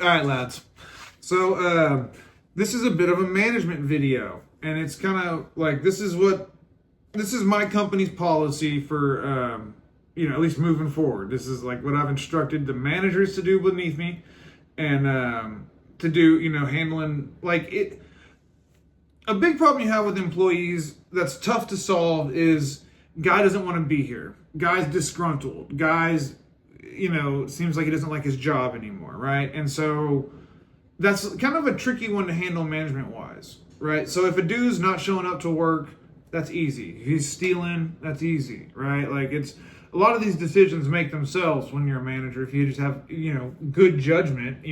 All right, lads. So this is a bit of a management video, and it's kind of like this is my company's policy for at least moving forward. This is like what I've instructed the managers to do beneath me, and to do handling like it. A big problem you have with employees that's tough to solve is guy doesn't want to be here. Guy's disgruntled. Guy's seems like he doesn't like his job anymore, right? And so that's kind of a tricky one to handle management wise, right? So if a dude's not showing up to work, that's easy. If he's stealing, that's easy, right? Like it's a lot of these decisions make themselves when you're a manager. If you just have, good judgment,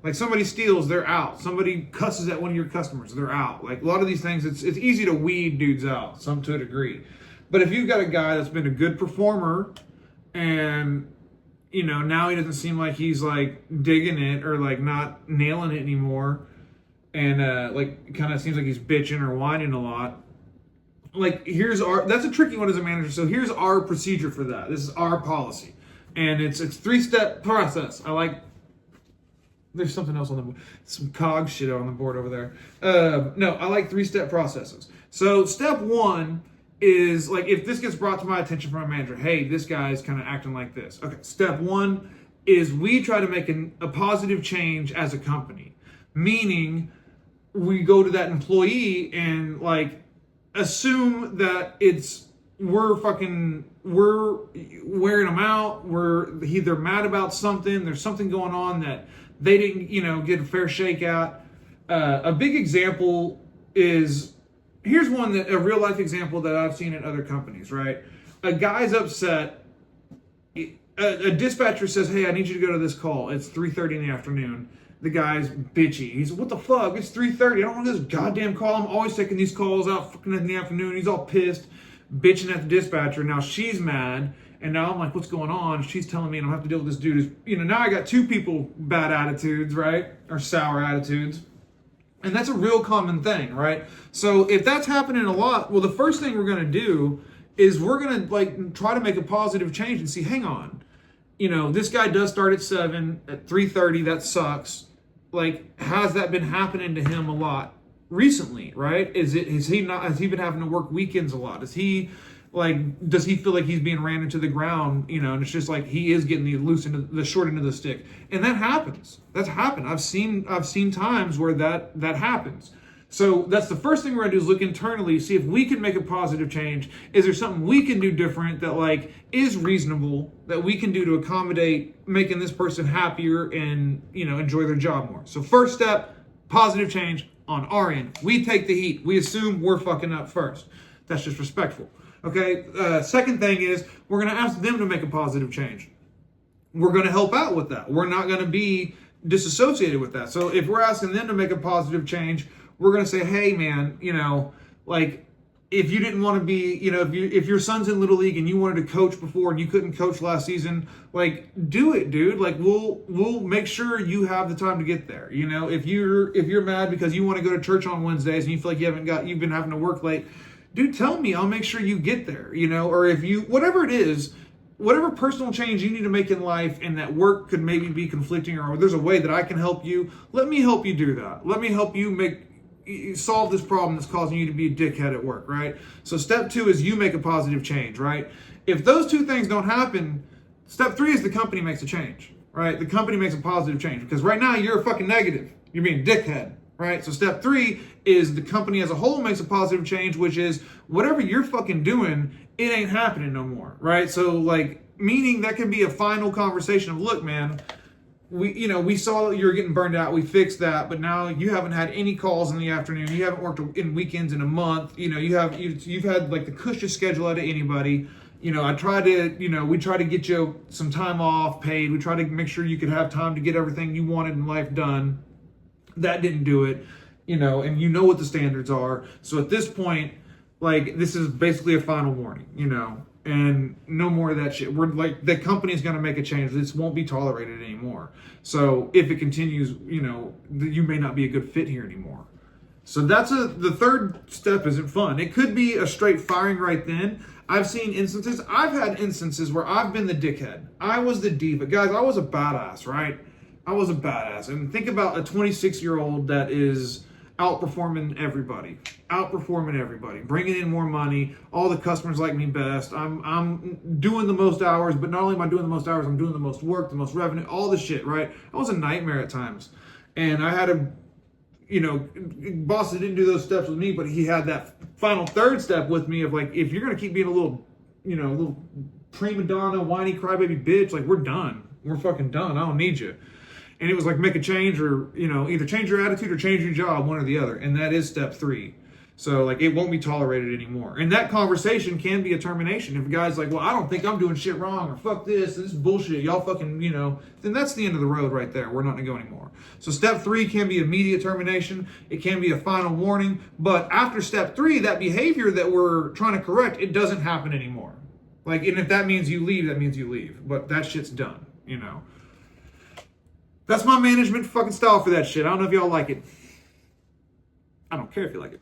like somebody steals, they're out. Somebody cusses at one of your customers, they're out. Like a lot of these things, it's easy to weed dudes out, some to a degree. But if you've got a guy that's been a good performer and now he doesn't seem like he's like digging it or like not nailing it anymore, and like kind of seems like he's bitching or whining a lot. Like that's a tricky one as a manager. So here's our procedure for that. This is our policy, and it's 3-step process. There's something else on the board. Some cog shit on the board over there. No, I like 3-step processes. So step 1 is like if this gets brought to my attention from a manager, hey, this guy's kind of acting like this. Okay, step 1 is we try to make a positive change as a company, meaning we go to that employee and like assume that we're wearing them out. They're mad about something. There's something going on that they didn't get a fair shake at. A big example is. Here's a real life example that I've seen in other companies, right? A guy's upset. A dispatcher says, hey, I need you to go to this call. It's 3:30 in the afternoon. The guy's bitchy. He's, what the fuck? It's 3:30. I don't want this goddamn call. I'm always taking these calls out fucking in the afternoon. He's all pissed, bitching at the dispatcher. Now she's mad. And now I'm like, what's going on? She's telling me I don't have to deal with this dude. Now I got 2 people bad attitudes, right? Or sour attitudes. And that's a real common thing, right? So if that's happening a lot, well, the first thing we're going to do is we're going to like try to make a positive change and see, hang on, this guy does start at 7, at 3:30, that sucks. Like, has that been happening to him a lot recently, right? Has he been having to work weekends a lot? Does he feel like he's being ran into the ground, and it's just like he is getting the short end of the stick. And that happens. That's happened. I've seen times where that happens. So that's the first thing we're gonna do is look internally, see if we can make a positive change. Is there something we can do different that like is reasonable that we can do to accommodate making this person happier and enjoy their job more? So first step, positive change on our end. We take the heat. We assume we're fucking up first. That's just respectful. Okay, second thing is we're going to ask them to make a positive change. We're going to help out with that. We're not going to be disassociated with that. So if we're asking them to make a positive change, we're going to say, hey, man, like if you didn't want to be, if your son's in Little League and you wanted to coach before and you couldn't coach last season, like do it, dude. Like we'll make sure you have the time to get there. If you're mad because you want to go to church on Wednesdays and you feel like you've been having to work late, dude, tell me, I'll make sure you get there, or if whatever it is, whatever personal change you need to make in life and that work could maybe be conflicting or there's a way that I can help you, let me help you do that. Let me help you solve this problem that's causing you to be a dickhead at work, right? So step 2 is you make a positive change, right? If those 2 things don't happen, step 3 is the company makes a change, right? The company makes a positive change because right now you're a fucking negative. You're being a dickhead. Right? So step 3 is the company as a whole makes a positive change, which is whatever you're fucking doing, it ain't happening no more. Right? So like, meaning that can be a final conversation of, look, man, we saw you're getting burned out. We fixed that, but now you haven't had any calls in the afternoon. You haven't worked in weekends in a month. You've had like the cushiest schedule out of anybody. We try to get you some time off paid. We try to make sure you could have time to get everything you wanted in life done. That didn't do it, and what the standards are. So at this point, like, this is basically a final warning, and no more of that shit. We're like, the company's going to make a change. This won't be tolerated anymore. So if it continues, you may not be a good fit here anymore. So the third step isn't fun. It could be a straight firing right then. I've had instances where I've been the dickhead. I was the diva. Guys, I was a badass, right? I was a badass. And think about a 26-year-old that is outperforming everybody, bringing in more money. All the customers like me best. I'm doing the most hours, but not only am I doing the most hours, I'm doing the most work, the most revenue, all the shit, right? I was a nightmare at times. And I had a, boss that didn't do those steps with me, but he had that final third step with me of like, if you're going to keep being a little prima donna, whiny crybaby bitch, like we're done. We're fucking done. I don't need you. And it was like, make a change or, either change your attitude or change your job, one or the other. And that is step 3. So like, it won't be tolerated anymore. And that conversation can be a termination. If a guy's like, well, I don't think I'm doing shit wrong, or fuck this is bullshit, y'all fucking, then that's the end of the road right there. We're not gonna go anymore. So step 3 can be immediate termination. It can be a final warning. But after step 3, that behavior that we're trying to correct, it doesn't happen anymore. Like, and if that means you leave, that means you leave. But that shit's done, That's my management fucking style for that shit. I don't know if y'all like it. I don't care if you like it.